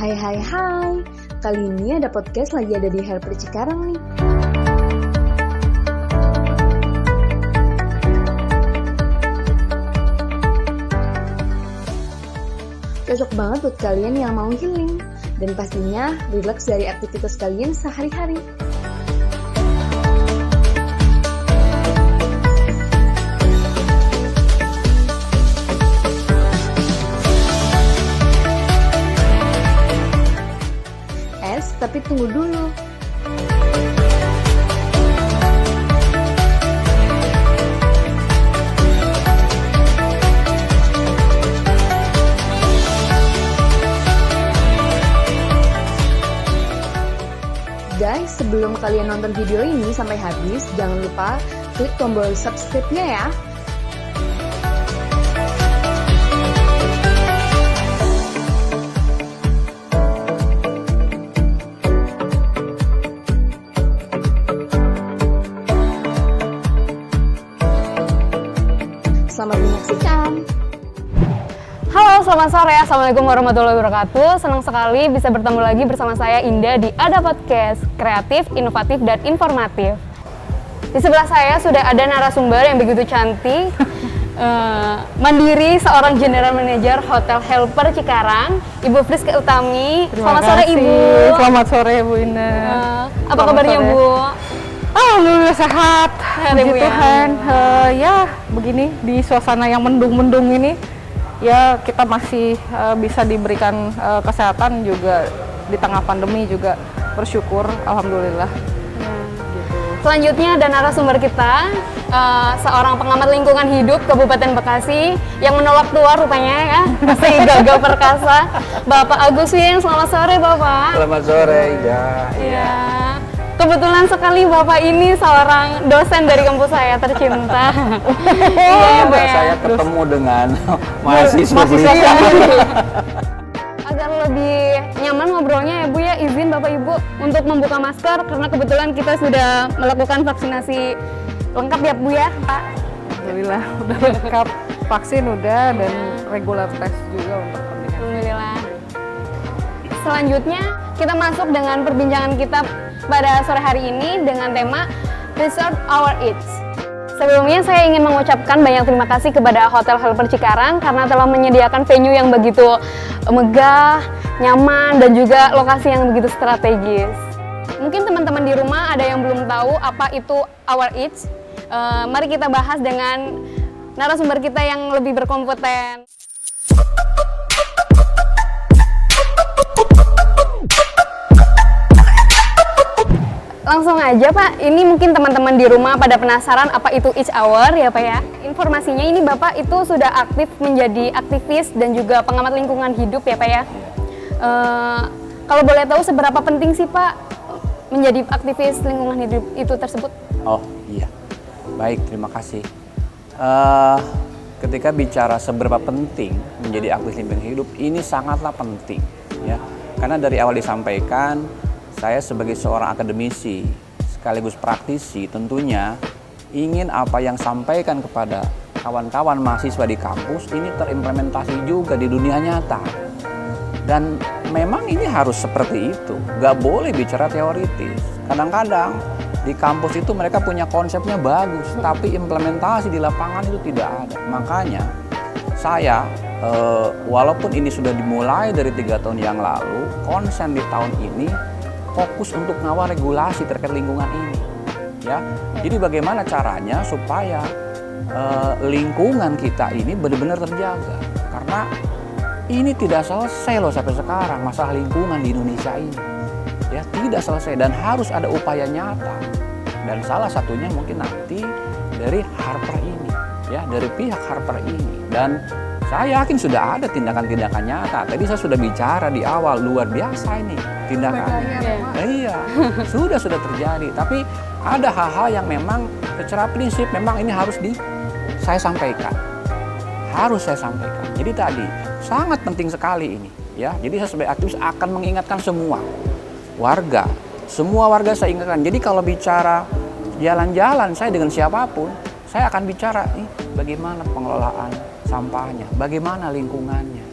Hai hai hai, kali ini ada podcast lagi ada di Helper Cikarang nih. Cocok banget buat kalian yang mau healing dan pastinya relax dari aktivitas kalian sehari-hari. Tapi tunggu dulu. Guys, sebelum kalian nonton video ini sampai habis, jangan lupa klik tombol subscribe-nya ya. Selamat menyaksikan. Halo, selamat sore. Assalamualaikum warahmatullahi wabarakatuh. Senang sekali bisa bertemu lagi bersama saya Indah di Ada Podcast, kreatif, inovatif, dan informatif. Di sebelah saya sudah ada narasumber yang begitu cantik, mandiri, seorang General Manager Hotel Helper Cikarang, Ibu Friska Utami. Selamat sore, Ibu. Selamat sore, Bu Indah. Apa kabarnya, Bu? Alhamdulillah sehat, puji Bu, Tuhan. Ya begini di suasana yang mendung-mendung ini, ya kita masih bisa diberikan kesehatan juga di tengah pandemi juga, bersyukur, alhamdulillah. Selanjutnya ada narasumber kita, seorang pengamat lingkungan hidup Kabupaten Bekasi yang menolak tua rupanya ya, masih gagah perkasa, Bapak Agus Wing. Selamat sore, Bapak. Selamat sore, Ida. Iya. Kebetulan sekali Bapak ini seorang dosen dari kampus saya tercinta. Iya, Pak ya. Saya ketemu dengan mahasiswa. Agar lebih nyaman ngobrolnya ya Bu ya, izin Bapak Ibu untuk membuka masker karena kebetulan kita sudah melakukan vaksinasi lengkap ya Bu ya, Pak. Alhamdulillah udah lengkap, vaksin udah dan regular test juga untuk pendidikan. Alhamdulillah. Selanjutnya kita masuk dengan perbincangan kita pada sore hari ini dengan tema Preserve Our Eats. Sebelumnya saya ingin mengucapkan banyak terima kasih kepada Hotel Helper Cikarang karena telah menyediakan venue yang begitu megah, nyaman, dan juga lokasi yang begitu strategis. Mungkin teman-teman di rumah ada yang belum tahu apa itu Our Eats. Mari kita bahas dengan narasumber kita yang lebih berkompeten. Langsung aja Pak, ini mungkin teman-teman di rumah pada penasaran apa itu Each Hour ya Pak ya. Informasinya ini Bapak itu sudah aktif menjadi aktivis dan juga pengamat lingkungan hidup ya Pak ya. Kalau boleh tahu seberapa penting sih Pak menjadi aktivis lingkungan hidup itu tersebut? Oh iya, baik, terima kasih. Ketika bicara seberapa penting menjadi aktivis lingkungan hidup, ini sangatlah penting ya. Karena dari awal disampaikan, saya sebagai seorang akademisi sekaligus praktisi tentunya ingin apa yang sampaikan kepada kawan-kawan mahasiswa di kampus ini terimplementasi juga di dunia nyata. Dan memang ini harus seperti itu, nggak boleh bicara teoritis. Kadang-kadang di kampus itu mereka punya konsepnya bagus, tapi implementasi di lapangan itu tidak ada. Makanya saya, walaupun ini sudah dimulai dari 3 tahun yang lalu, konsen di tahun ini fokus untuk ngawal regulasi terkait lingkungan ini, ya. Jadi bagaimana caranya supaya lingkungan kita ini benar-benar terjaga? Karena ini tidak selesai loh sampai sekarang masalah lingkungan di Indonesia ini, ya tidak selesai dan harus ada upaya nyata. Dan salah satunya mungkin nanti dari Harper ini, ya dari pihak Harper ini. Dan saya yakin sudah ada tindakan-tindakan nyata. Tadi saya sudah bicara di awal, luar biasa ini tindakannya. Iya, sudah terjadi. Tapi ada hal-hal yang memang secara prinsip memang ini harus saya sampaikan. Harus saya sampaikan. Jadi tadi sangat penting sekali ini, ya. Jadi saya sebagai aktivis akan mengingatkan semua warga saya ingatkan. Jadi kalau bicara jalan-jalan saya dengan siapapun, saya akan bicara nih bagaimana pengelolaan sampahnya, bagaimana lingkungannya.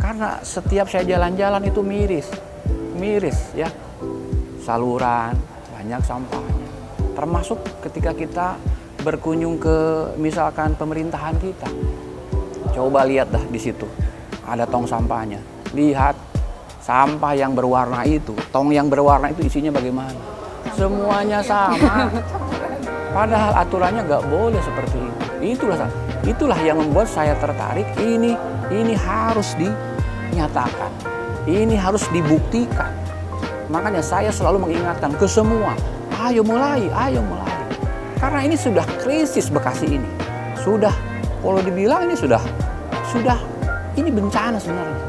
Karena setiap saya jalan-jalan itu miris ya. Saluran, banyak sampahnya. Termasuk ketika kita berkunjung ke misalkan pemerintahan kita. Coba lihat dah di situ, ada tong sampahnya. Lihat sampah yang berwarna itu, tong yang berwarna itu isinya bagaimana? Semuanya sama. Padahal aturannya nggak boleh seperti itu. Itulah yang membuat saya tertarik. Ini harus dinyatakan, ini harus dibuktikan. Makanya saya selalu mengingatkan ke semua, ayo mulai. Karena ini sudah krisis Bekasi ini. Sudah, kalau dibilang ini sudah ini bencana sebenarnya.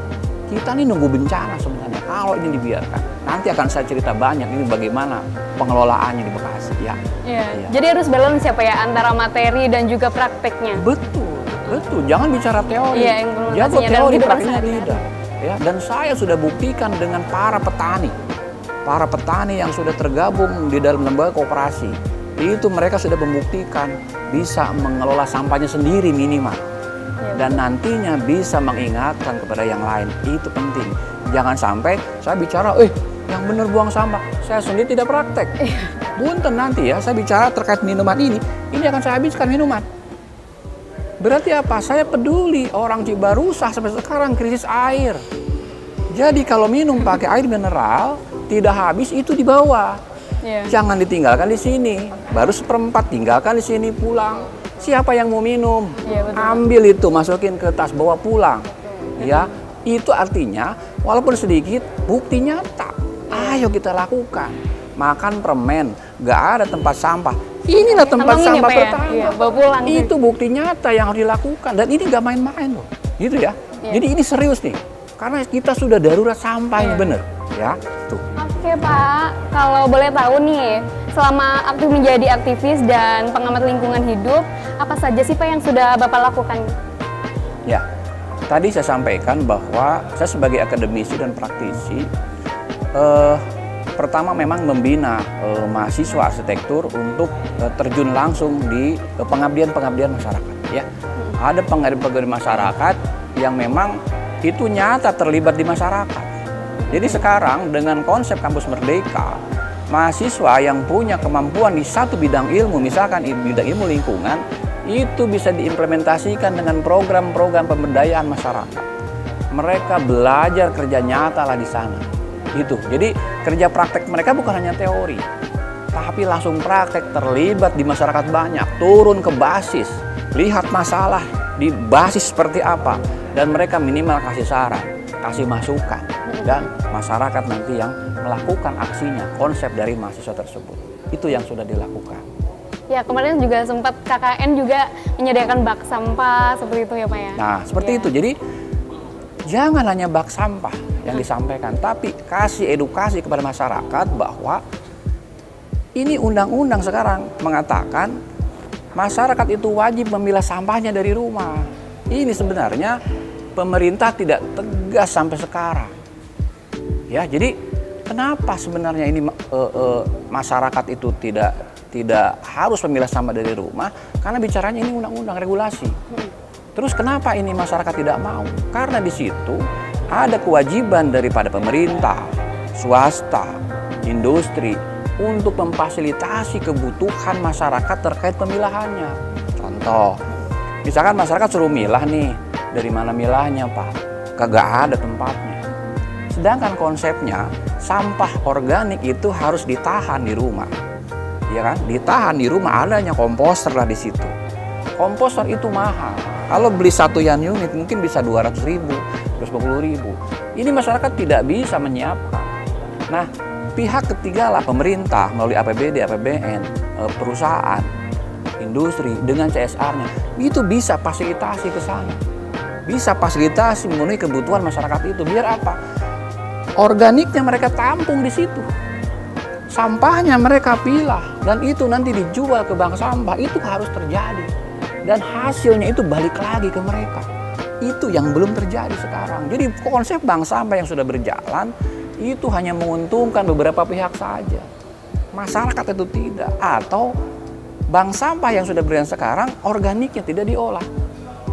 Kita nih nunggu bencana sebenarnya kalau ini dibiarkan. Nanti akan saya cerita banyak ini bagaimana pengelolaannya di Bekasi ya. Iya. Jadi harus balance ya Pak ya antara materi dan juga prakteknya. Betul. Jangan bicara teori. Iya, jago teori, prakteknya kan? tidak. Ya, dan saya sudah buktikan dengan para petani yang sudah tergabung di dalam lembaga koperasi. Itu mereka sudah membuktikan bisa mengelola sampahnya sendiri minimal. Dan nantinya bisa mengingatkan kepada yang lain. Itu penting. Jangan sampai saya bicara, yang benar buang sampah. Saya sendiri tidak praktek. Punten nanti ya, saya bicara terkait minuman ini akan saya habiskan minuman. Berarti apa? Saya peduli orang Cibarusah sampai sekarang krisis air. Jadi kalau minum pakai air mineral, tidak habis itu dibawa. Jangan ditinggalkan di sini. Baru 1/4 tinggalkan di sini pulang. Siapa yang mau minum? Ambil itu, masukin ke tas, bawa pulang. Ya, itu artinya walaupun sedikit, bukti nyata. Ayo kita lakukan. Makan permen, nggak ada tempat sampah. Inilah tempat sampah pertama. Bawa pulang. Itu bukti nyata yang harus dilakukan. Dan ini nggak main-main loh. Gitu ya. Jadi ini serius nih. Karena kita sudah darurat sampah ini bener. Ya, tuh. Oke Pak, kalau boleh tahu nih, selama aktif menjadi aktivis dan pengamat lingkungan hidup, apa saja sih Pak yang sudah Bapak lakukan? Ya, tadi saya sampaikan bahwa saya sebagai akademisi dan praktisi, pertama memang membina mahasiswa arsitektur untuk terjun langsung di pengabdian masyarakat. Ya, ada pengabdian masyarakat yang memang itu nyata terlibat di masyarakat. Jadi sekarang dengan konsep kampus merdeka, mahasiswa yang punya kemampuan di satu bidang ilmu, misalkan bidang ilmu lingkungan, itu bisa diimplementasikan dengan program-program pemberdayaan masyarakat. Mereka belajar kerja nyata lah di sana. Itu. Jadi kerja praktek mereka bukan hanya teori, tapi langsung praktek, terlibat di masyarakat banyak, turun ke basis, lihat masalah di basis seperti apa, dan mereka minimal kasih saran, kasih masukan, dan masyarakat nanti yang melakukan aksinya, konsep dari mahasiswa tersebut. Itu yang sudah dilakukan. Ya, kemarin juga sempat KKN juga menyediakan bak sampah seperti itu ya Pak ya? Nah, seperti itu. Jadi jangan hanya bak sampah yang disampaikan, tapi kasih edukasi kepada masyarakat bahwa ini undang-undang sekarang mengatakan masyarakat itu wajib memilah sampahnya dari rumah. Ini sebenarnya pemerintah tidak tegas sampai sekarang. Ya, jadi kenapa sebenarnya ini masyarakat itu tidak harus memilah sampah dari rumah? Karena bicaranya ini undang-undang regulasi. Terus kenapa ini masyarakat tidak mau? Karena di situ ada kewajiban daripada pemerintah, swasta, industri untuk memfasilitasi kebutuhan masyarakat terkait pemilahannya. Contoh, misalkan masyarakat suruh milah nih, dari mana milahnya Pak? Kagak ada tempatnya. Sedangkan konsepnya sampah organik itu harus ditahan di rumah, ya kan? Ditahan di rumah, adanya komposter lah di situ. Komposter itu mahal. Kalau beli satu unit mungkin bisa 200.000, 250.000. Ini masyarakat tidak bisa menyiapkan. Nah, pihak ketiga lah pemerintah melalui APBD, APBN, perusahaan, industri dengan CSR-nya itu bisa fasilitasi ke sana. Bisa fasilitasi memenuhi kebutuhan masyarakat itu. Biar apa? Organiknya mereka tampung di situ. Sampahnya mereka pilah dan itu nanti dijual ke bank sampah. Itu harus terjadi. Dan hasilnya itu balik lagi ke mereka. Itu yang belum terjadi sekarang. Jadi konsep bank sampah yang sudah berjalan itu hanya menguntungkan beberapa pihak saja. Masyarakat itu tidak. Atau bank sampah yang sudah berjalan sekarang organiknya tidak diolah.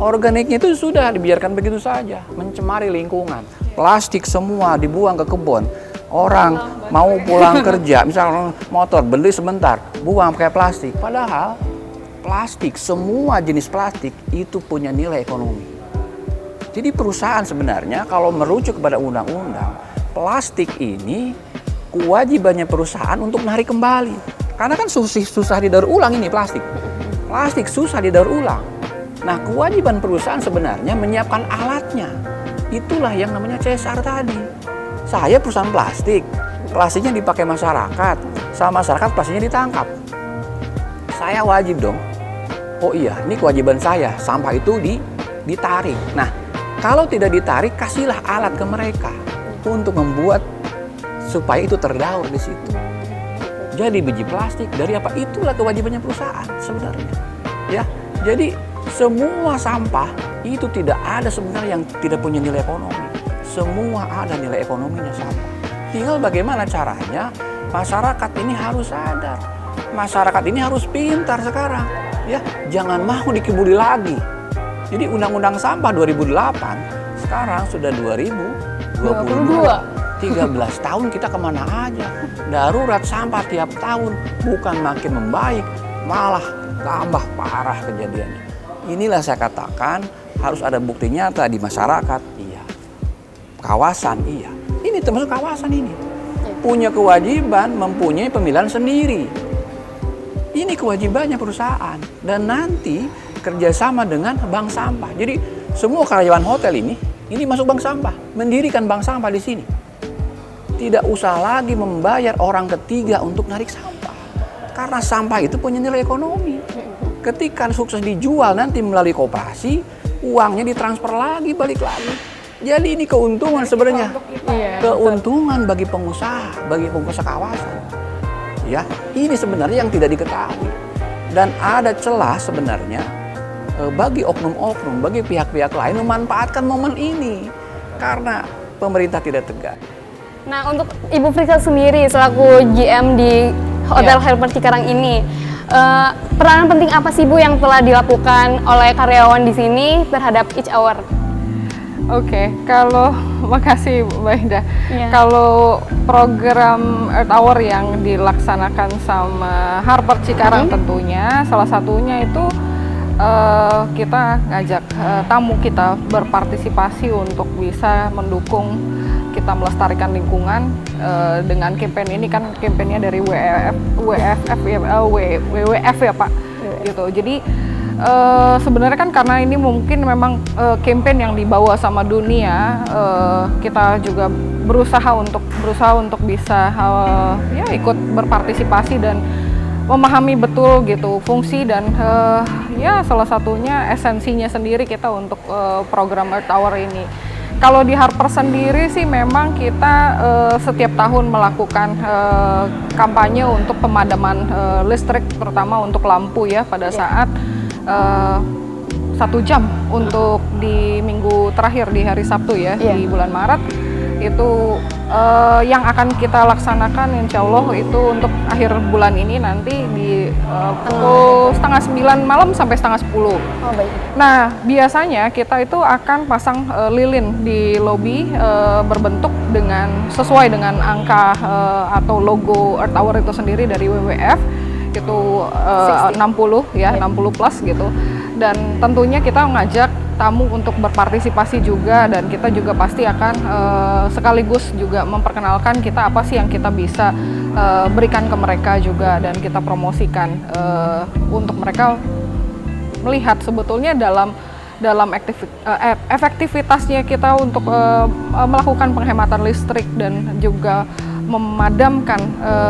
Organiknya itu sudah dibiarkan begitu saja, mencemari lingkungan. Plastik semua dibuang ke kebun. Orang mau pulang kerja, misalnya motor beli sebentar, buang pakai plastik. Padahal plastik, semua jenis plastik itu punya nilai ekonomi. Jadi perusahaan sebenarnya kalau merujuk kepada undang-undang, plastik ini kewajibannya perusahaan untuk menarik kembali. Karena kan susah didaur ulang ini plastik. Plastik susah didaur ulang. Nah, kewajiban perusahaan sebenarnya menyiapkan alatnya. Itulah yang namanya CSR tadi. Saya perusahaan plastik, plastiknya dipakai masyarakat, sama masyarakat plastiknya ditangkap. Saya wajib dong. Oh iya, ini kewajiban saya, sampah itu ditarik. Nah, kalau tidak ditarik, kasihlah alat ke mereka untuk membuat supaya itu terdaur di situ. Jadi biji plastik dari apa? Itulah kewajibannya perusahaan sebenarnya. Ya, jadi semua sampah itu tidak ada sebenarnya yang tidak punya nilai ekonomi. Semua ada nilai ekonominya sampah. Tinggal bagaimana caranya masyarakat ini harus sadar. Masyarakat ini harus pintar sekarang. Ya, jangan mau dikibuli lagi. Jadi Undang-Undang Sampah 2008 sekarang sudah 2022. 13 tahun kita kemana aja. Darurat sampah tiap tahun bukan makin membaik, malah tambah parah kejadiannya. Inilah saya katakan harus ada bukti nyata di masyarakat. Iya. Kawasan, iya. Ini termasuk kawasan ini. Punya kewajiban mempunyai pemilihan sendiri. Ini kewajibannya perusahaan. Dan nanti kerjasama dengan bank sampah. Jadi semua karyawan hotel ini masuk bank sampah. Mendirikan bank sampah di sini. Tidak usah lagi membayar orang ketiga untuk narik sampah. Karena sampah itu punya nilai ekonomi. Ketika sukses dijual nanti melalui koperasi, uangnya ditransfer lagi, balik lagi. Jadi ini keuntungan sebenarnya. Keuntungan bagi pengusaha kawasan. Ya, ini sebenarnya yang tidak diketahui. Dan ada celah sebenarnya bagi oknum-oknum, bagi pihak-pihak lain memanfaatkan momen ini. Karena pemerintah tidak tegas. Nah, untuk Ibu Friska sendiri selaku GM di Hotel Helper Cikarang ini, peranan penting apa sih Bu yang telah dilakukan oleh karyawan di sini terhadap each hour? Oke, kalau makasih Mbak Indah. Kalau program Earth Hour yang dilaksanakan sama Harper Cikarang tentunya salah satunya itu kita ngajak tamu kita berpartisipasi untuk bisa mendukung kita melestarikan lingkungan dengan campaign ini kan campaignnya dari WWF ya Pak, gitu. Jadi sebenarnya kan karena ini mungkin memang campaign yang dibawa sama dunia, kita juga berusaha untuk bisa ya ikut berpartisipasi dan memahami betul gitu fungsi dan ya salah satunya esensinya sendiri kita untuk program Earth Hour ini. Kalau di Harper sendiri sih memang kita setiap tahun melakukan kampanye untuk pemadaman listrik, terutama untuk lampu ya pada saat 1 jam untuk di minggu terakhir di hari Sabtu ya di bulan Maret itu yang akan kita laksanakan insya Allah itu untuk akhir bulan ini nanti di pukul 8:30 malam sampai 8:30. Baik. Nah biasanya kita itu akan pasang lilin di lobi berbentuk dengan sesuai dengan angka atau logo Earth Hour itu sendiri dari WWF itu 60 ya 60 plus gitu. Dan tentunya kita mengajak tamu untuk berpartisipasi juga dan kita juga pasti akan sekaligus juga memperkenalkan kita apa sih yang kita bisa berikan ke mereka juga dan kita promosikan untuk mereka melihat sebetulnya dalam efektivitasnya kita untuk melakukan penghematan listrik dan juga memadamkan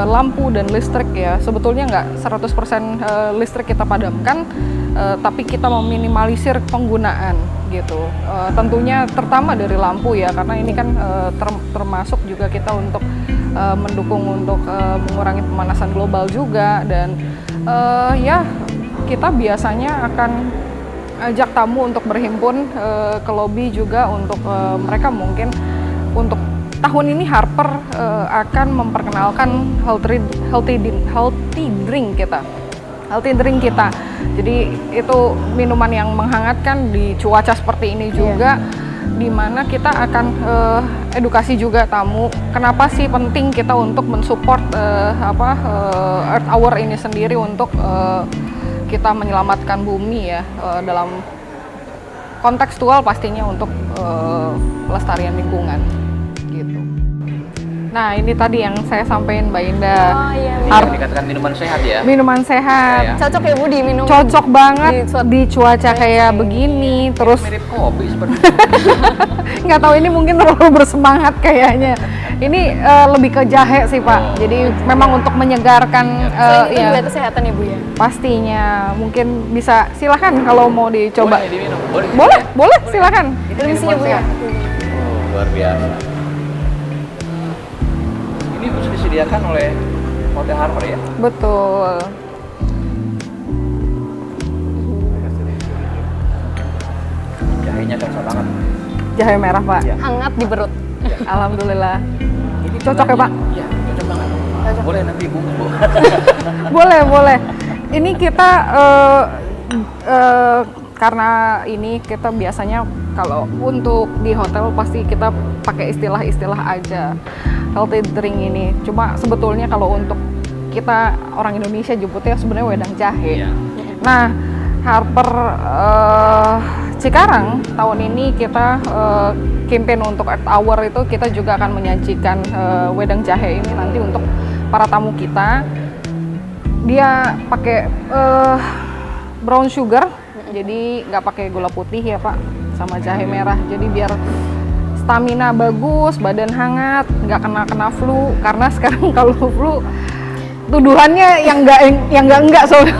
lampu dan listrik ya sebetulnya nggak 100% listrik kita padamkan tapi kita meminimalisir penggunaan gitu tentunya terutama dari lampu ya karena ini kan termasuk juga kita untuk mendukung untuk mengurangi pemanasan global juga dan ya kita biasanya akan ajak tamu untuk berhimpun ke lobi juga untuk mereka mungkin untuk tahun ini Harper akan memperkenalkan healthy drink kita. healthy drink kita. Jadi itu minuman yang menghangatkan di cuaca seperti ini juga, di mana kita akan edukasi juga tamu kenapa sih penting kita untuk mensupport Earth Hour ini sendiri untuk kita menyelamatkan bumi ya, dalam kontekstual pastinya untuk pelestarian lingkungan gitu. Nah ini tadi yang saya sampaikan Mbak Indah. Oh iya. Ini yang dikatakan minuman sehat ya. Minuman sehat. Ya. Cocok ya Bu diminum. Cocok banget di cuaca Oke. kayak begini. Terus Mirip kopi sebenarnya. nggak tahu ini mungkin terlalu bersemangat kayaknya. Ini lebih ke jahe sih Pak. Jadi memang untuk menyegarkan Selain itu ya, juga kesehatan ya Bu ya. pastinya. Mungkin bisa silahkan kalau mau dicoba. Boleh diminum. Boleh. Boleh silahkan. Permisi ya Bu ya. Oh, luar biasa. Ini harus disediakan oleh Hotel Harper ya. Betul. Jahenya terasa banget. Jahe merah Pak. Ya. Hangat di perut. Alhamdulillah. Ini Cocok ya, Pak? Iya, cocok banget. Boleh nanti bungkus Bu. Boleh. Ini kita karena ini kita biasanya kalau untuk di hotel pasti kita pakai istilah-istilah aja healthy drink ini. Cuma sebetulnya kalau untuk kita orang Indonesia nyebutnya sebenarnya wedang jahe. Iya. Nah, Harper Cikarang tahun ini kita campaign untuk Earth Hour itu kita juga akan menyajikan wedang jahe ini nanti untuk para tamu kita. Dia pakai brown sugar, jadi nggak pakai gula putih ya Pak, sama jahe merah. Jadi biar stamina bagus, badan hangat, nggak kena flu. Karena sekarang kalau flu tuduhannya yang enggak soalnya.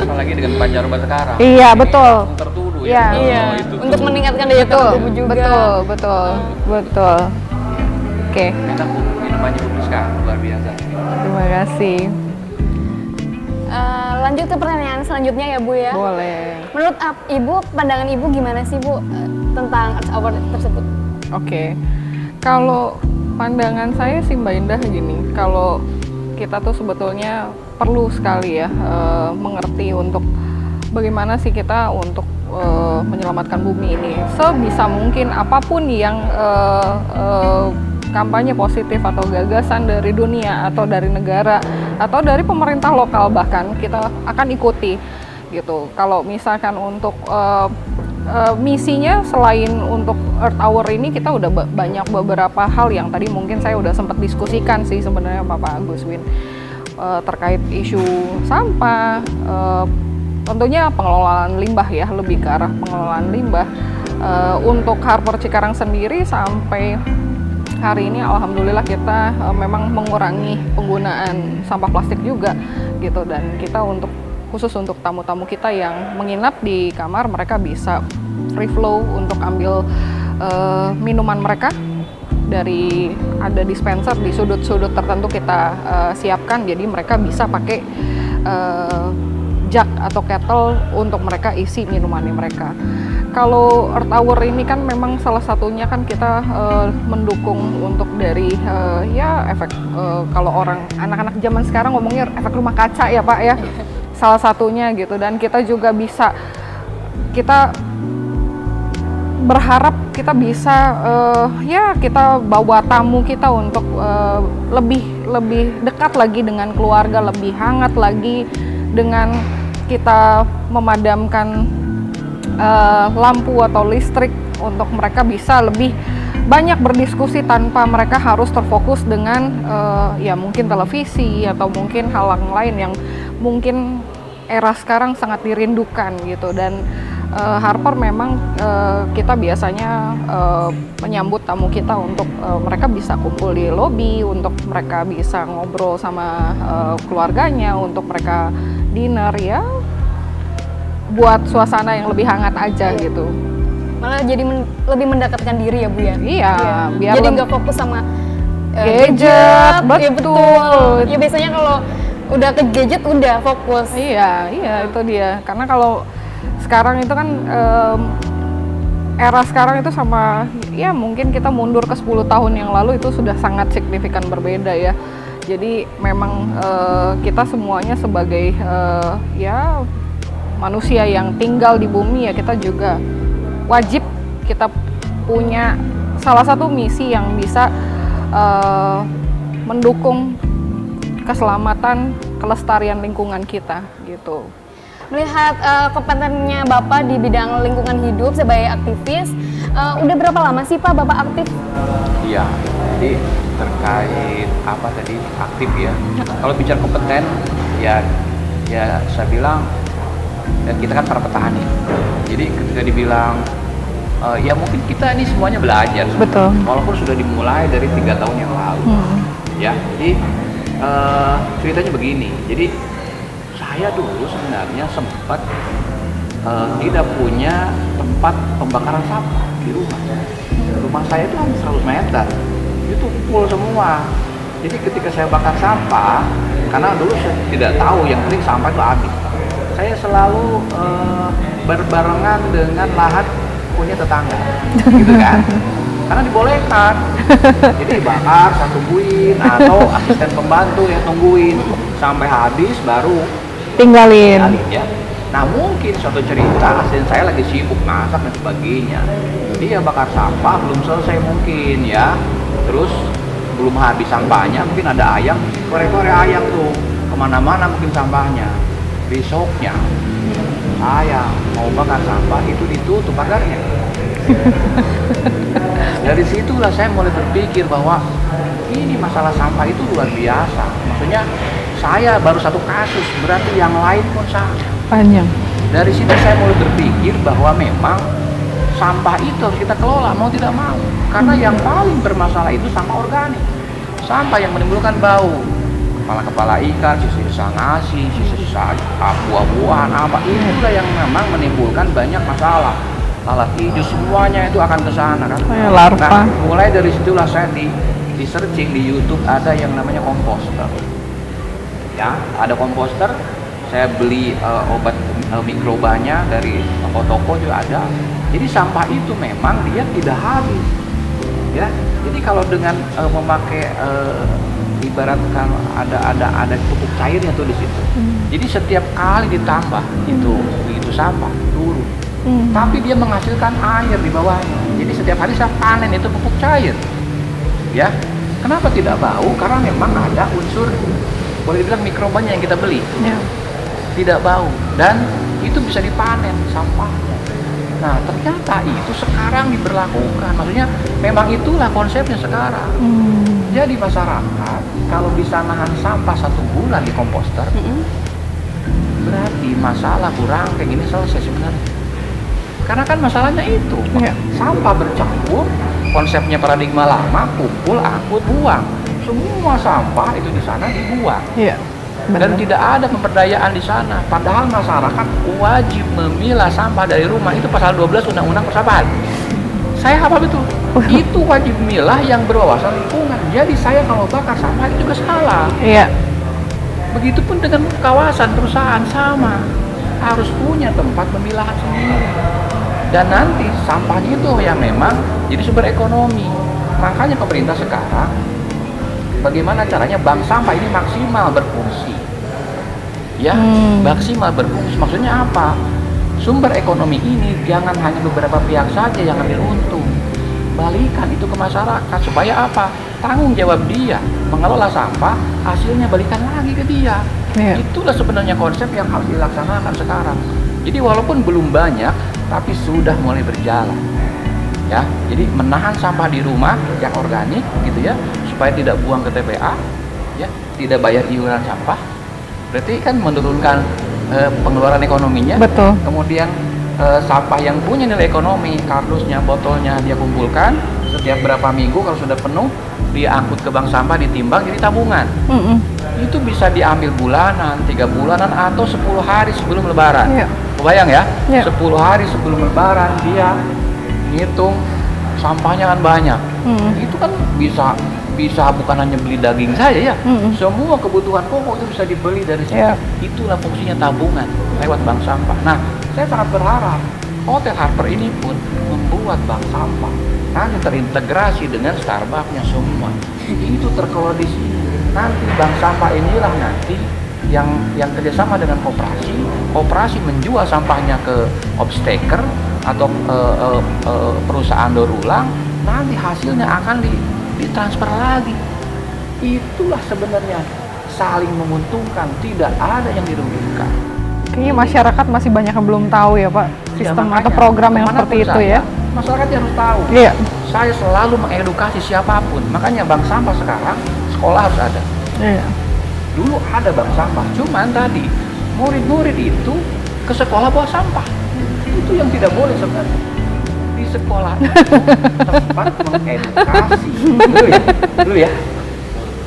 Apalagi dengan pancaroba sekarang. Iya betul. Tertuduh Iya. ya. Iya. Oh, itu Untuk tuh. meningkatkan daya tahan tubuh juga. Betul. Oke, Enak Bu, minumannya Bu Priska, luar biasa. terima kasih. Lanjut ke pertanyaan selanjutnya ya Bu ya. Boleh. Menurut Ibu, pandangan Ibu gimana sih Bu tentang Earth Hour tersebut? Oke. Kalau pandangan saya sih Mbak Indah gini, kalau kita tuh sebetulnya perlu sekali ya mengerti untuk bagaimana sih kita untuk menyelamatkan bumi ini. Sebisa mungkin apapun yang kampanye positif atau gagasan dari dunia atau dari negara atau dari pemerintah lokal bahkan kita akan ikuti gitu. Kalau misalkan untuk misinya selain untuk Earth Hour ini kita udah banyak beberapa hal yang tadi mungkin saya udah sempat diskusikan sih sebenarnya Bapak Guswin terkait isu sampah, tentunya pengelolaan limbah ya, lebih ke arah pengelolaan limbah. Untuk Harper Cikarang sendiri sampai hari ini alhamdulillah kita memang mengurangi penggunaan sampah plastik juga gitu, dan kita untuk khusus untuk tamu-tamu kita yang menginap di kamar, mereka bisa free flow untuk ambil minuman mereka dari ada dispenser di sudut-sudut tertentu kita siapkan, jadi mereka bisa pakai jug atau kettle untuk mereka isi minumannya mereka. Kalau Earth Hour ini kan memang salah satunya kan kita mendukung untuk dari ya efek kalau orang anak-anak zaman sekarang ngomongnya efek rumah kaca ya Pak ya, salah satunya gitu, dan kita juga bisa kita berharap kita bisa ya kita bawa tamu kita untuk lebih dekat lagi dengan keluarga, lebih hangat lagi dengan kita memadamkan lampu atau listrik untuk mereka bisa lebih banyak berdiskusi tanpa mereka harus terfokus dengan ya mungkin televisi atau mungkin hal lain yang mungkin era sekarang sangat dirindukan gitu. Dan Harper memang kita biasanya menyambut tamu kita untuk mereka bisa kumpul di lobi, untuk mereka bisa ngobrol sama keluarganya, untuk mereka dinner ya, buat suasana yang lebih hangat aja gitu. Malah jadi lebih mendekatkan diri ya Bu ya. Iya, biar jadi nggak fokus sama gadget, Ya, betul. Ya biasanya kalau udah ke gadget udah fokus. Iya itu dia. Karena kalau sekarang itu kan era sekarang itu sama ya mungkin kita mundur ke 10 tahun yang lalu itu sudah sangat signifikan berbeda ya. Jadi memang kita semuanya sebagai ya manusia yang tinggal di bumi, ya kita juga wajib kita punya salah satu misi yang bisa mendukung keselamatan, kelestarian lingkungan kita gitu. Melihat kompetennya Bapak di bidang lingkungan hidup sebagai aktivis, udah berapa lama sih Pak Bapak aktif? Iya, jadi terkait apa tadi aktif ya. Kalau bicara kompeten, ya saya bilang ya kita kan para petani. Jadi ketika dibilang ya mungkin kita ini semuanya belajar. Betul. Walaupun sudah dimulai dari 3 tahun yang lalu. Ya, jadi ceritanya begini. Jadi saya dulu sebenarnya sempat tidak punya tempat pembakaran sampah di rumah. Rumah saya itu hanya 100 meter, itu full semua. Jadi ketika saya bakar sampah, karena dulu saya tidak tahu yang penting sampah itu habis, saya selalu berbarengan dengan lahan punya tetangga, gitu kan? Karena dibolehkan, jadi bakar, saya tungguin, atau asisten pembantu yang tungguin sampai habis baru Tinggalin. ya. Nah mungkin suatu cerita asisten saya lagi sibuk masak dan sebagainya, dia bakar sampah belum selesai mungkin ya, terus belum habis sampahnya, mungkin ada ayam, korek-korek ayam tuh kemana-mana mungkin sampahnya. Besoknya saya mau bakar sampah itu ditutup pagarnya. Dari situlah saya mulai berpikir bahwa ini masalah sampah itu luar biasa. Maksudnya saya baru satu kasus, berarti yang lain pun sama. Panjang. Dari situ saya mulai berpikir bahwa memang sampah itu harus kita kelola mau tidak mau. Karena yang paling bermasalah itu sampah organik. Sampah yang menimbulkan bau. Kepala-kepala ikan, sisa-sisa nasi, sisa-sisa buah-buahan apa, itulah yang memang menimbulkan banyak masalah. Lalat hijau semuanya itu akan ke sana kan. Larva. Nah, mulai dari situlah saya di searching di YouTube ada yang namanya komposter. Ya, ada komposter. Saya beli obat mikrobanya dari toko-toko juga ada. Jadi sampah itu memang dia tidak habis. Ya, jadi kalau dengan memakai ibaratkan ada pupuk cairnya tuh di situ. Jadi setiap kali ditambah itu sampah turun. Tapi dia menghasilkan air di bawahnya. Jadi setiap hari saya panen itu pupuk cair. Ya, kenapa tidak bau? Karena memang ada unsur boleh dibilang mikrobanya yang kita beli. Ya. Tidak bau dan itu bisa dipanen sampahnya. Nah ternyata itu sekarang diberlakukan, maksudnya memang itulah konsepnya sekarang. Jadi masyarakat kalau bisa nahan sampah 1 bulan di komposter, berarti masalah kurang kayak gini selesai sebenarnya. Karena kan masalahnya itu, sampah bercampur, konsepnya paradigma lama, kumpul, angkut, buang. Semua sampah itu di sana dibuang. Iya. Dan tidak ada pemberdayaan di sana. Padahal masyarakat wajib memilah sampah dari rumah. Itu pasal 12 Undang-Undang Persampahan. Saya hafal betul. Itu wajib milah yang berwawasan lingkungan. Jadi saya kalau bakar sampah itu juga salah. Iya. Begitupun dengan kawasan perusahaan sama. Harus punya tempat pemilahan sendiri. Dan nanti sampahnya itu yang memang jadi sumber ekonomi. Makanya pemerintah sekarang bagaimana caranya bank sampah ini maksimal berfungsi. Ya, maksimal berfungsi. Maksudnya apa? Sumber ekonomi ini jangan hanya beberapa pihak saja yang ambil untung. Balikan itu ke masyarakat supaya apa? Tanggung jawab dia mengelola sampah, hasilnya balikan lagi ke dia. Iya. Itulah sebenarnya konsep yang harus dilaksanakan sekarang. Jadi walaupun belum banyak, tapi sudah mulai berjalan. Ya, jadi menahan sampah di rumah yang organik gitu ya, supaya tidak buang ke TPA, ya, tidak bayar iuran sampah. Berarti kan menurunkan pengeluaran ekonominya. Betul. Kemudian sampah yang punya nilai ekonomi, kardusnya, botolnya dia kumpulkan setiap berapa minggu kalau sudah penuh dia angkut ke bank sampah, ditimbang jadi tabungan. Itu bisa diambil bulanan, 3 bulanan atau 10 hari sebelum lebaran. Iya. Kebayang ya? Iya. 10 hari sebelum lebaran dia ngitung sampahnya kan banyak. Itu kan bisa bukan hanya beli daging saja ya. Semua kebutuhan pokok itu bisa dibeli dari situ. Yeah. Itulah fungsinya tabungan lewat bank sampah. Nah, saya sangat berharap Hotel Harper ini pun membuat bank sampah. Nanti terintegrasi dengan Starbucks-nya semua. Itu terkelola di sini. nanti bank sampah inilah nanti yang kerjasama dengan koperasi menjual sampahnya ke obstaker atau perusahaan daur ulang, nanti hasilnya akan ditransfer lagi. Itulah sebenarnya saling menguntungkan, tidak ada yang dirugikan. Kayaknya masyarakat masih banyak yang belum tahu ya Pak, sistem Ya, atau program yang seperti itu ya. Masyarakat harus tahu. Iya. Saya selalu mengedukasi siapapun, makanya bank sampah sekarang sekolah harus ada. Iya. Dulu ada bank sampah, cuman tadi murid-murid itu ke sekolah bawa sampah. Itu yang tidak boleh sebenarnya. Di sekolah itu tempat mengedukasi. Dulu ya.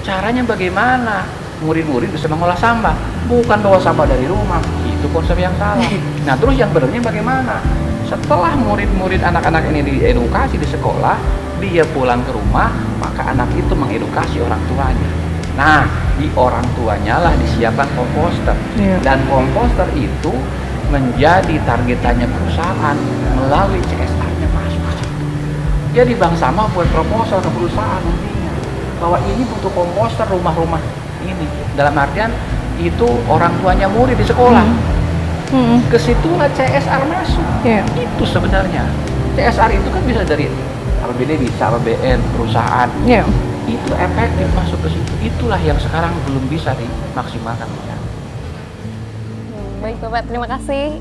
Caranya bagaimana murid-murid bisa mengolah sampah? Bukan bawa sampah dari rumah. Itu konsep yang salah. Nah, terus yang benarnya bagaimana? Setelah murid-murid anak-anak ini diedukasi di sekolah, dia pulang ke rumah, maka anak itu mengedukasi orang tuanya. Nah, di orang tuanya lah disiapkan komposter. Iya. Dan komposter itu menjadi targetannya perusahaan melalui CSR-nya masuk ke situ. Jadi bank sampah buat proposal ke perusahaan nantinya bahwa ini butuh komposter rumah-rumah ini. Dalam artian itu orang tuanya murid di sekolah. Kesitulah CSR masuk. Yeah. Itu sebenarnya. CSR itu kan bisa dari APBD, bisa APBN, perusahaan. Yeah. Itu efektif masuk ke situ. Itulah yang sekarang belum bisa dimaksimalkan. Baik Bapak, terima kasih.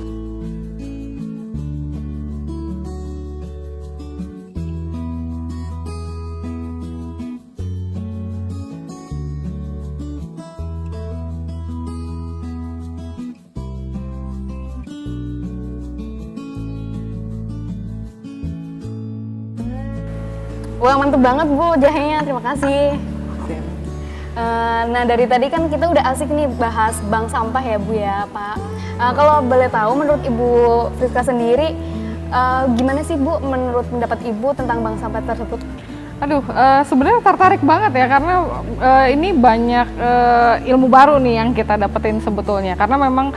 Wah, mantep banget Bu jahenya, terima kasih. Nah, dari tadi kan kita udah asik nih bahas bank sampah ya Bu ya Pak. Kalau boleh tahu menurut Ibu Friska sendiri, gimana sih Bu menurut pendapat Ibu tentang bank sampah tersebut? Aduh, sebenarnya tertarik banget ya karena ini banyak ilmu baru nih yang kita dapetin sebetulnya. Karena memang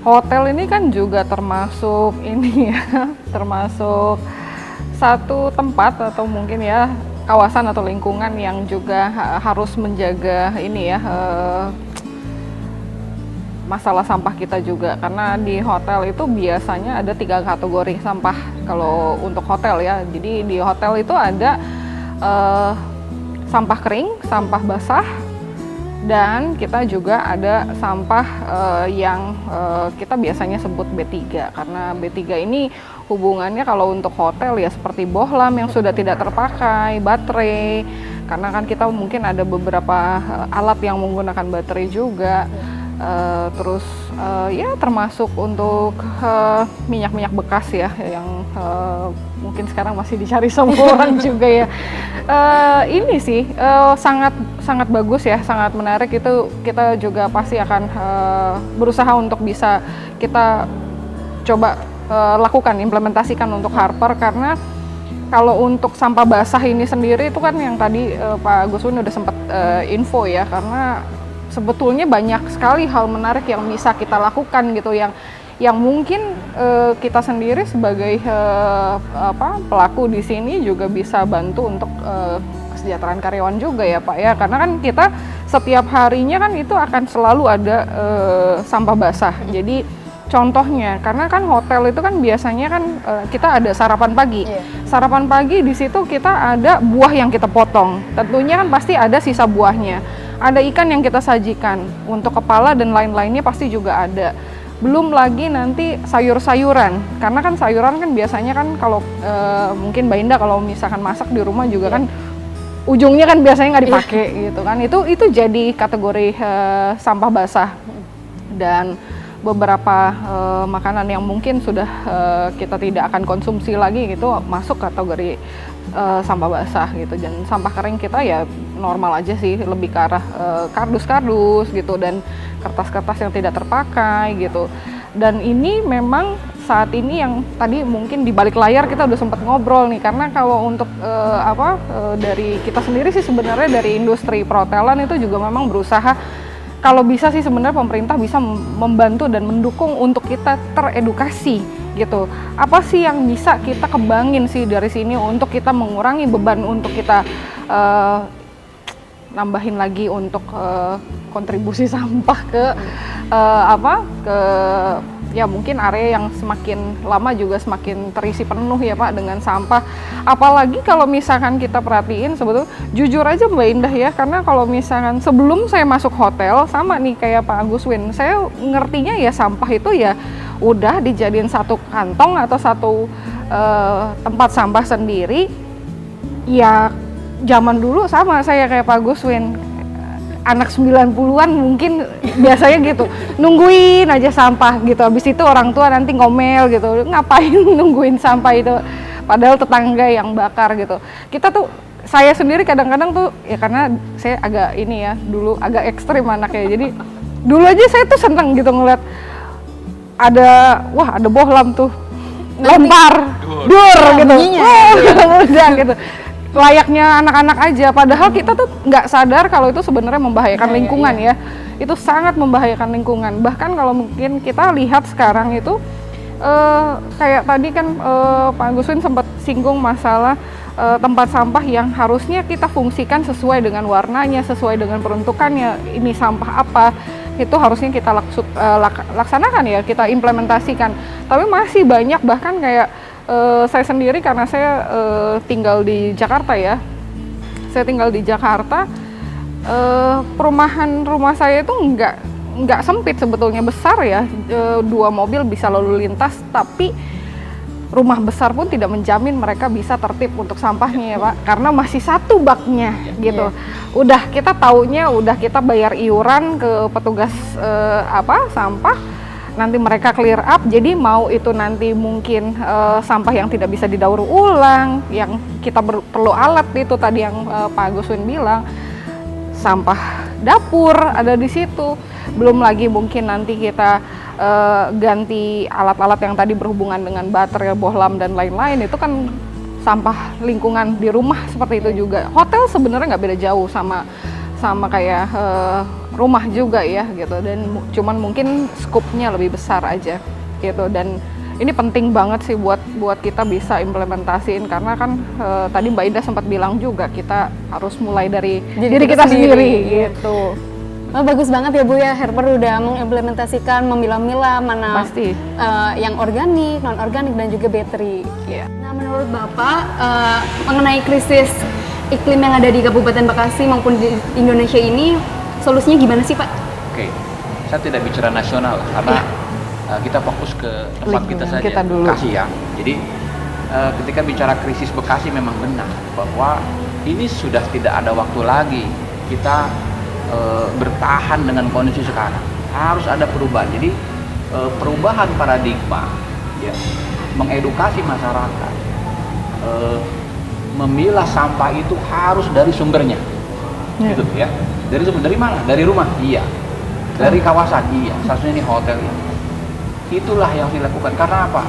hotel ini kan juga termasuk ini ya, termasuk satu tempat atau mungkin ya kawasan atau lingkungan yang juga harus menjaga ini ya masalah sampah kita juga, karena di hotel itu biasanya ada 3 kategori sampah kalau untuk hotel ya. Jadi di hotel itu ada sampah kering, sampah basah, dan kita juga ada sampah yang kita biasanya sebut B3, karena B3 ini hubungannya kalau untuk hotel ya seperti bohlam yang sudah tidak terpakai, baterai, karena kan kita mungkin ada beberapa alat yang menggunakan baterai juga. Terus ya termasuk untuk minyak-minyak bekas ya yang mungkin sekarang masih dicari semua orang juga ya. Ini sih sangat bagus ya, sangat menarik. Itu kita juga pasti akan berusaha untuk bisa kita coba lakukan, implementasikan untuk Harper, karena kalau untuk sampah basah ini sendiri itu kan yang tadi Pak Guswin udah sempat info ya, karena sebetulnya banyak sekali hal menarik yang bisa kita lakukan gitu, yang mungkin kita sendiri sebagai pelaku di sini juga bisa bantu untuk kesejahteraan karyawan juga ya Pak ya, karena kan kita setiap harinya kan itu akan selalu ada sampah basah. Jadi contohnya, karena kan hotel itu kan biasanya kan kita ada sarapan pagi. Sarapan pagi di situ kita ada buah yang kita potong. Tentunya kan pasti ada sisa buahnya. Ada ikan yang kita sajikan, untuk kepala dan lain-lainnya pasti juga ada. Belum lagi nanti sayur-sayuran, karena kan sayuran kan biasanya kan kalau mungkin Mbak Indah kalau misalkan masak di rumah juga kan ujungnya kan biasanya nggak dipakai gitu kan. Itu jadi kategori sampah basah. Dan beberapa makanan yang mungkin sudah kita tidak akan konsumsi lagi gitu masuk kategori sampah basah gitu. Dan sampah kering kita ya normal aja sih, lebih ke arah kardus-kardus gitu dan kertas-kertas yang tidak terpakai gitu. Dan ini memang saat ini yang tadi mungkin di balik layar kita udah sempat ngobrol nih, karena kalau untuk dari kita sendiri sih sebenarnya dari industri perhotelan itu juga memang berusaha, kalau bisa sih sebenarnya pemerintah bisa membantu dan mendukung untuk kita teredukasi gitu. Apa sih yang bisa kita kembangin sih dari sini untuk kita mengurangi beban untuk kita nambahin lagi untuk kontribusi sampah ke ke ya mungkin area yang semakin lama juga semakin terisi penuh ya Pak dengan sampah. Apalagi kalau misalkan kita perhatiin sebetulnya jujur aja Mbak Indah ya, karena kalau misalkan sebelum saya masuk hotel sama nih kayak Pak Agus Win, saya ngertinya ya sampah itu ya udah dijadiin satu kantong atau satu tempat sampah sendiri. Ya zaman dulu sama saya kayak Pak Agus Win, anak 90-an mungkin biasanya gitu, nungguin aja sampah gitu, habis itu orang tua nanti ngomel gitu, ngapain nungguin sampah itu, padahal tetangga yang bakar gitu. Kita tuh, saya sendiri kadang-kadang tuh, ya karena saya agak ini ya, dulu agak ekstrim anaknya, jadi dulu aja saya tuh seneng gitu ngeliat ada bohlam tuh, lempar, dur gitu, udah gitu. Layaknya anak-anak aja, padahal kita tuh nggak sadar kalau itu sebenarnya membahayakan lingkungan ya. Itu sangat membahayakan lingkungan. Bahkan kalau mungkin kita lihat sekarang itu kayak tadi kan Pak Agus Win sempat singgung masalah tempat sampah yang harusnya kita fungsikan sesuai dengan warnanya, sesuai dengan peruntukannya. Ini sampah apa? Itu harusnya kita laksanakan ya, kita implementasikan. Tapi masih banyak bahkan kayak saya sendiri karena saya tinggal di Jakarta ya. Saya tinggal di Jakarta. Perumahan rumah saya itu nggak sempit sebetulnya, besar ya. 2 mobil bisa lalu lintas, tapi rumah besar pun tidak menjamin mereka bisa tertib untuk sampahnya ya Pak, karena masih 1 baknya gitu. Udah kita taunya, udah kita bayar iuran ke petugas sampah, nanti mereka clear up, jadi mau itu nanti mungkin sampah yang tidak bisa didaur ulang, yang kita perlu alat itu tadi yang Pak Agus Win bilang, sampah dapur ada di situ, belum lagi mungkin nanti kita ganti alat-alat yang tadi berhubungan dengan baterai, bohlam dan lain-lain, itu kan sampah lingkungan di rumah seperti itu juga. Hotel sebenarnya nggak beda jauh sama kayak rumah juga ya gitu, dan cuman mungkin skupnya lebih besar aja gitu. Dan ini penting banget sih buat kita bisa implementasiin, karena kan tadi Mbak Indah sempat bilang juga kita harus mulai dari diri kita sendiri gitu. Oh, bagus banget ya Bu ya, Harper udah mengimplementasikan, memilah-milah mana yang organik, non-organik dan juga battery. Nah menurut Bapak mengenai krisis iklim yang ada di Kabupaten Bekasi maupun di Indonesia ini, solusinya gimana sih Pak? Oke, saya tidak bicara nasional karena kita fokus ke tempat kita saja, kita dulu. Bekasi ya. Jadi ketika bicara krisis Bekasi memang benar bahwa ini sudah tidak ada waktu lagi kita bertahan dengan kondisi sekarang. Harus ada perubahan. Jadi perubahan paradigma, ya, mengedukasi masyarakat, memilah sampah itu harus dari sumbernya, gitu ya. Dari mana? Dari rumah, iya. Dari kawasan, iya. Seharusnya ini hotel, iya. Itulah yang dilakukan. Karena apa?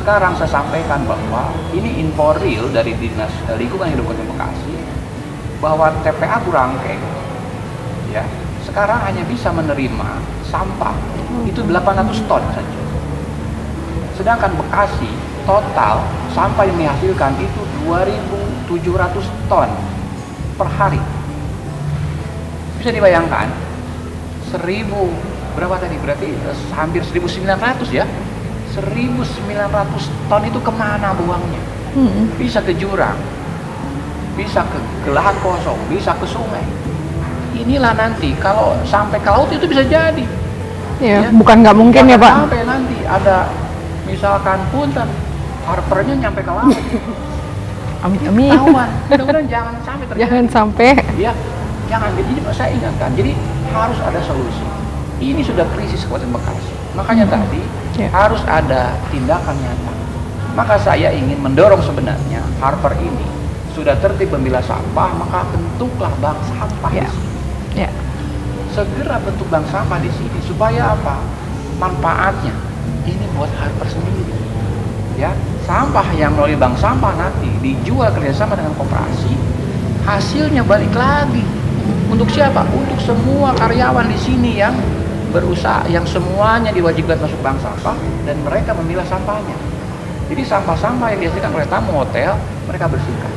Sekarang saya sampaikan bahwa ini info real dari Dinas Lingkungan Hidup Kabupaten Bekasi bahwa TPA Burangkeng, ya, sekarang hanya bisa menerima sampah itu 800 ton saja. Sedangkan Bekasi total sampah yang dihasilkan itu 2.700 ton per hari. Bisa dibayangkan 1.000 berapa tadi? Berarti hampir 1.900 ya. 1.900 ton itu kemana buangnya? Bisa ke jurang, bisa ke lahan kosong, bisa ke sungai. Inilah nanti kalau sampai ke laut itu bisa jadi. Ya, bukan nggak mungkin ya Pak. Sampai nanti ada misalkan punten Harpernya nyampe ke laut. Amin. Tahuan. Mudah-mudahan jangan sampai terjadi. Jangan sampai. Ya, jangan. Jadi saya ingatkan. Jadi harus ada solusi. Ini sudah krisis Kabupaten Bekasi. Makanya tadi harus ada tindakan nyata. Maka saya ingin mendorong sebenarnya Harper ini sudah tertib memilah sampah, maka bentuklah bank sampah. Ya. Segera bentuk bank sampah di sini supaya apa? Manfaatnya ini buat Harper sendiri. Ya, sampah yang melalui bank sampah nanti dijual kerjasama dengan koperasi, hasilnya balik lagi untuk siapa? Untuk semua karyawan di sini yang berusaha, yang semuanya diwajibkan masuk bank sampah dan mereka memilah sampahnya. Jadi sampah-sampah yang dihasilkan oleh tamu hotel mereka bersihkan.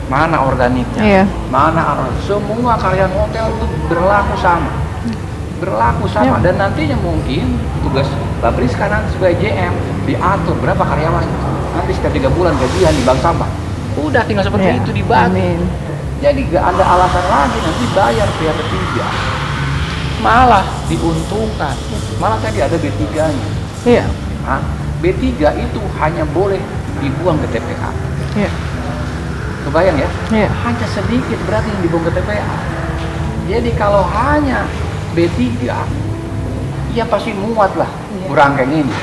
mana organiknya, Iya. mana semua karyawan hotel itu berlaku sama. Dan nantinya mungkin tugas Mbak Priska nanti sebagai JM diatur berapa karyawan, nanti setiap 3 bulan gajian di bank sampah, udah tinggal seperti Iya. itu dibagi. Amin. Jadi gak ada alasan lagi nanti bayar pihak ketiga, malah diuntungkan, malah tadi ada B3-nya. Iya. Nah, B3 itu hanya boleh dibuang ke TPA. Iya. Kebayang ya? Iya. Hanya sedikit berarti yang dibuang ke TPA. Jadi kalau hanya B3, ya pasti muat lah Burangkeng ini.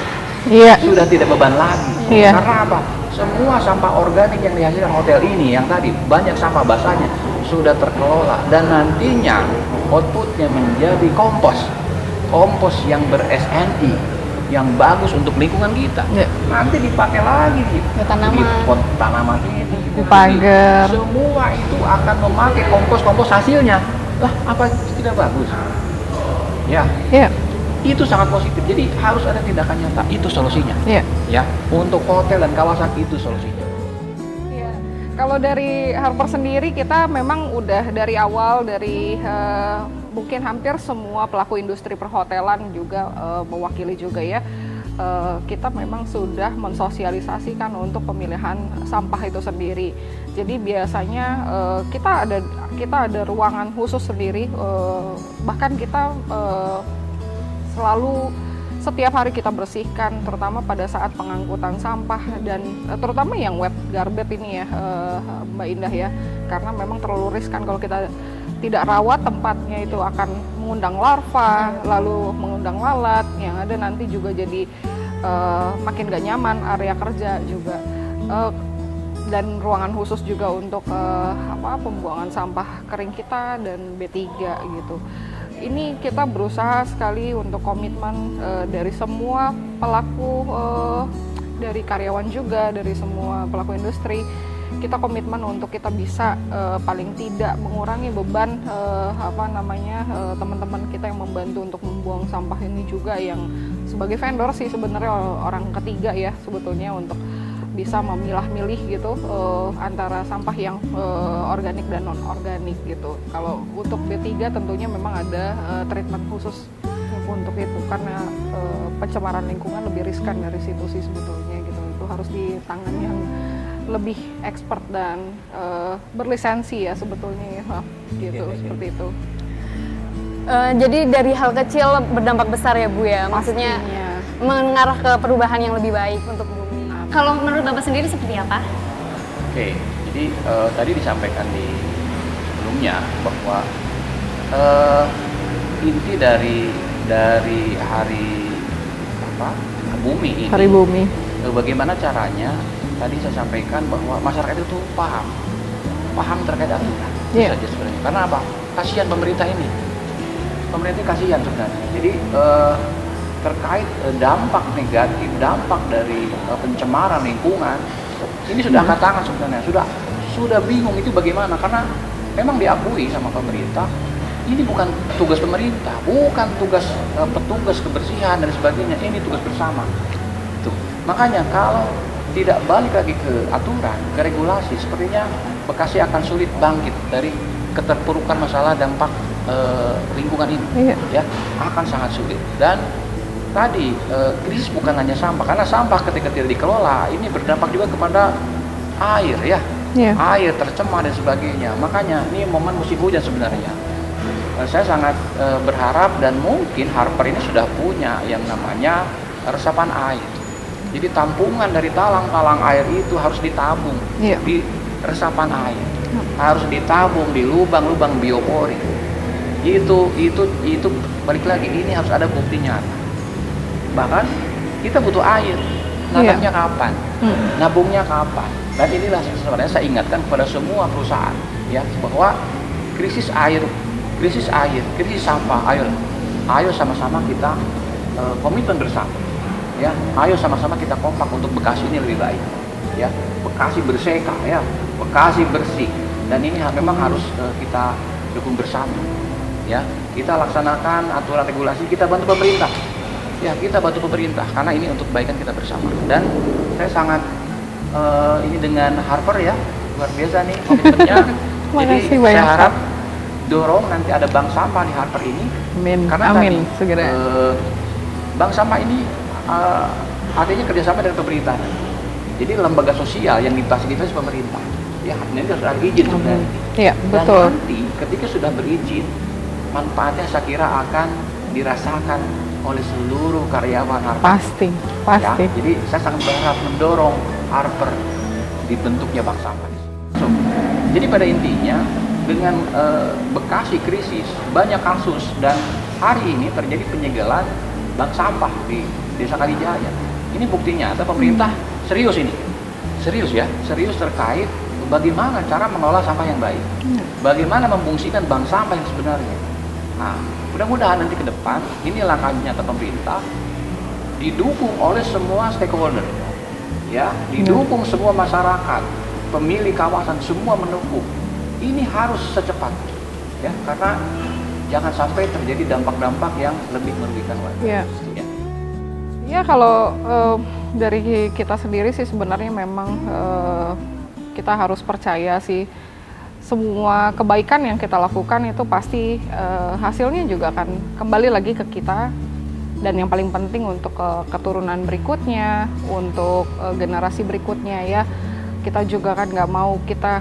Iya. Sudah tidak beban lagi. Iya. Karena apa? Semua sampah organik yang dihasilkan hotel ini, yang tadi banyak sampah basahnya, sudah terkelola. Dan nantinya outputnya menjadi kompos. Kompos yang ber-SNI, yang bagus untuk lingkungan kita. Iya. Nanti dipakai lagi di tanaman. di pot tanaman ini. Di pagar. Semua itu akan memakai kompos hasilnya. Lah, apa tidak bagus? Ya, Iya. itu sangat positif. Jadi harus ada tindakan nyata. Itu solusinya. Iya. Ya, untuk hotel dan kawasan itu solusinya. Iya. Kalau dari Harper sendiri kita memang udah dari awal dari mungkin hampir semua pelaku industri perhotelan juga mewakili juga ya. Kita memang sudah mensosialisasikan untuk pemilihan sampah itu sendiri. Jadi biasanya kita ada ruangan khusus sendiri, bahkan kita selalu setiap hari kita bersihkan, terutama pada saat pengangkutan sampah dan terutama yang wet garbage ini ya, Mbak Indah ya, karena memang terlalu riskan kalau kita tidak rawat tempatnya, itu akan mengundang larva, lalu mengundang lalat, yang ada nanti juga jadi makin gak nyaman area kerja juga. Dan ruangan khusus juga untuk pembuangan sampah kering kita dan B3 gitu. Ini kita berusaha sekali untuk komitmen dari semua pelaku, dari karyawan juga, dari semua pelaku industri. Kita komitmen untuk kita bisa paling tidak mengurangi beban teman-teman kita yang membantu untuk membuang sampah ini juga, yang sebagai vendor sih sebenarnya orang ketiga ya sebetulnya, untuk bisa memilah-milih gitu antara sampah yang organik dan non-organik gitu. Kalau untuk B3 tentunya memang ada treatment khusus untuk itu, karena pencemaran lingkungan lebih riskan dari situ sih sebetulnya gitu. Itu harus ditangani yang lebih expert dan berlisensi ya sebetulnya ya, gitu, seperti itu. Jadi dari hal kecil berdampak besar ya Bu ya, maksudnya Pastinya. mengarah ke perubahan yang lebih baik untuk bumi. Kalau menurut Bapak sendiri seperti apa? Oke, jadi tadi disampaikan di sebelumnya bahwa inti dari hari bumi ini, Hari Bumi. bagaimana caranya? Tadi saya sampaikan bahwa masyarakat itu paham terkait aturan. Itu Iya. saja sebenarnya. Karena apa? Kasihan pemerintah ini. Pemerintah kasihan sebenarnya. Jadi terkait dampak negatif, dampak dari pencemaran lingkungan, ini sudah angkat tangan sebenarnya. Sudah bingung itu bagaimana? Karena memang diakui sama pemerintah, ini bukan tugas pemerintah, bukan tugas petugas kebersihan dan sebagainya. Ini tugas bersama. Tuh. Makanya kalau tidak balik lagi ke aturan, ke regulasi, sepertinya Bekasi akan sulit bangkit dari keterpurukan masalah dampak lingkungan ini. Iya. Ya, akan sangat sulit. Dan tadi krisis bukan hanya sampah, karena sampah ketika tidak dikelola ini berdampak juga kepada air ya. Iya. Air tercemar dan sebagainya. Makanya ini momen musim hujan sebenarnya. Saya sangat berharap, dan mungkin Harper ini sudah punya yang namanya resapan air. Jadi tampungan dari talang-talang air itu harus ditabung Iya. di resapan air, harus ditabung di lubang-lubang biopori. Itu balik lagi, ini harus ada bukti nyata. Bahkan kita butuh air, nanamnya kapan, nabungnya kapan. Dan inilah sebenarnya saya ingatkan kepada semua perusahaan ya, bahwa krisis air, krisis sampah, ayo sama-sama kita komitmen bersama. Ya, ayo sama-sama kita kompak untuk Bekasi ini lebih baik. Ya, Bekasi berseka ya, Bekasi bersih. Dan ini memang harus kita dukung bersama. Ya, kita laksanakan aturan regulasi, kita bantu pemerintah. Ya, kita bantu pemerintah karena ini untuk kebaikan kita bersama. Dan saya sangat ini dengan Harper ya, luar biasa nih komitmennya. Jadi Makasih saya banyak, harap dorong nanti ada bank sampah di Harper ini. Amin. Karena Amin. tadi, Segera. bank sampah ini artinya kerjasama dengan pemerintah. Jadi lembaga sosial yang difasilitasi pemerintah. Ya, nanti harus ada izin sebenarnya. Iya, Dan betul. nanti ketika sudah berizin, manfaatnya saya kira akan dirasakan oleh seluruh karyawan Harper. Pasti, pasti. Ya, jadi saya sangat berharap mendorong Harper dibentuknya bank sampah. So, jadi pada intinya dengan Bekasi krisis banyak kasus dan hari ini terjadi penyegelan bank sampah di Desa Kalijaya. Ini bukti nyata pemerintah serius ini, serius ya, serius terkait bagaimana cara mengelola sampah yang baik, bagaimana memfungsikan bank sampah yang sebenarnya. Nah, mudah-mudahan nanti ke depan ini langkah nyata pemerintah didukung oleh semua stakeholder, ya, didukung semua masyarakat, pemilik kawasan, semua mendukung. Ini harus secepatnya, ya, karena jangan sampai terjadi dampak-dampak yang lebih merugikan lagi. Iya. Ya. Ya kalau dari kita sendiri sih sebenarnya memang kita harus percaya sih semua kebaikan yang kita lakukan itu pasti hasilnya juga akan kembali lagi ke kita, dan yang paling penting untuk keturunan berikutnya, untuk generasi berikutnya ya. Kita juga kan nggak mau kita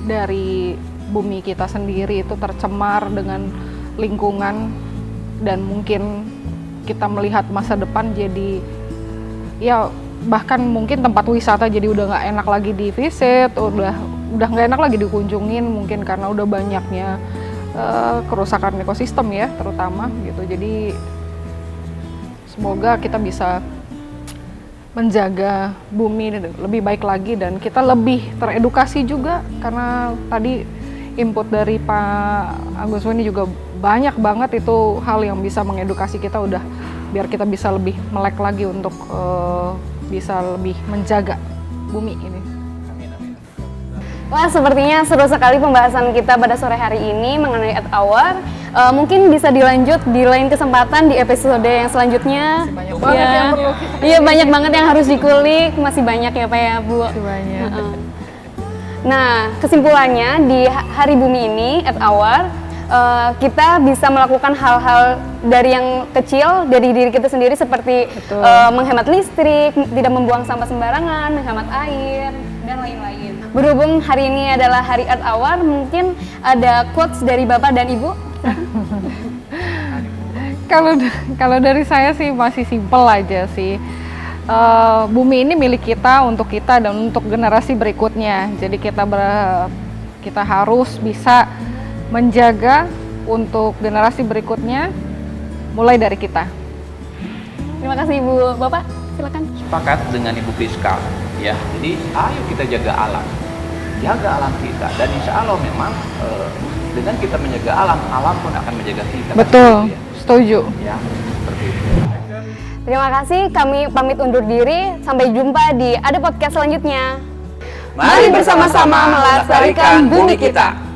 dari bumi kita sendiri itu tercemar dengan lingkungan, dan mungkin kita melihat masa depan jadi ya bahkan mungkin tempat wisata jadi udah nggak enak lagi di visit, udah nggak enak lagi dikunjungin mungkin karena udah banyaknya kerusakan ekosistem ya terutama gitu. Jadi semoga kita bisa menjaga bumi lebih baik lagi dan kita lebih teredukasi juga, karena tadi input dari Pak Agus ini juga banyak banget itu hal yang bisa mengedukasi kita udah biar kita bisa lebih melek lagi untuk bisa lebih menjaga bumi ini. Wah, sepertinya seru sekali pembahasan kita pada sore hari ini mengenai Earth Hour. Mungkin bisa dilanjut di lain kesempatan di episode yang selanjutnya. Masih banyak banget yang perlu kita Iya, banyak banget yang harus dikulik. Masih banyak ya Pak ya, Bu. Masih banyak. Nah, kesimpulannya di Hari Bumi ini, Earth Hour, kita bisa melakukan hal-hal dari yang kecil dari diri kita sendiri seperti menghemat listrik, tidak membuang sampah sembarangan, menghemat air, dan lain-lain. Berhubung hari ini adalah Hari Earth Hour, mungkin ada quotes dari Bapak dan Ibu? Kalau dari saya sih masih simpel aja sih. Bumi ini milik kita, untuk kita dan untuk generasi berikutnya. Jadi kita harus bisa menjaga untuk generasi berikutnya mulai dari kita. Terima kasih Ibu. Bapak, silakan. Sepakat dengan Ibu Priska, ya. Jadi ayo kita jaga alam kita, dan insya Allah memang dengan kita menjaga alam, alam pun akan menjaga kita. Betul, setuju. Ya, seperti itu. Terima kasih, kami pamit undur diri. Sampai jumpa di Ada Podcast selanjutnya. Mari bersama-sama melestarikan bumi kita.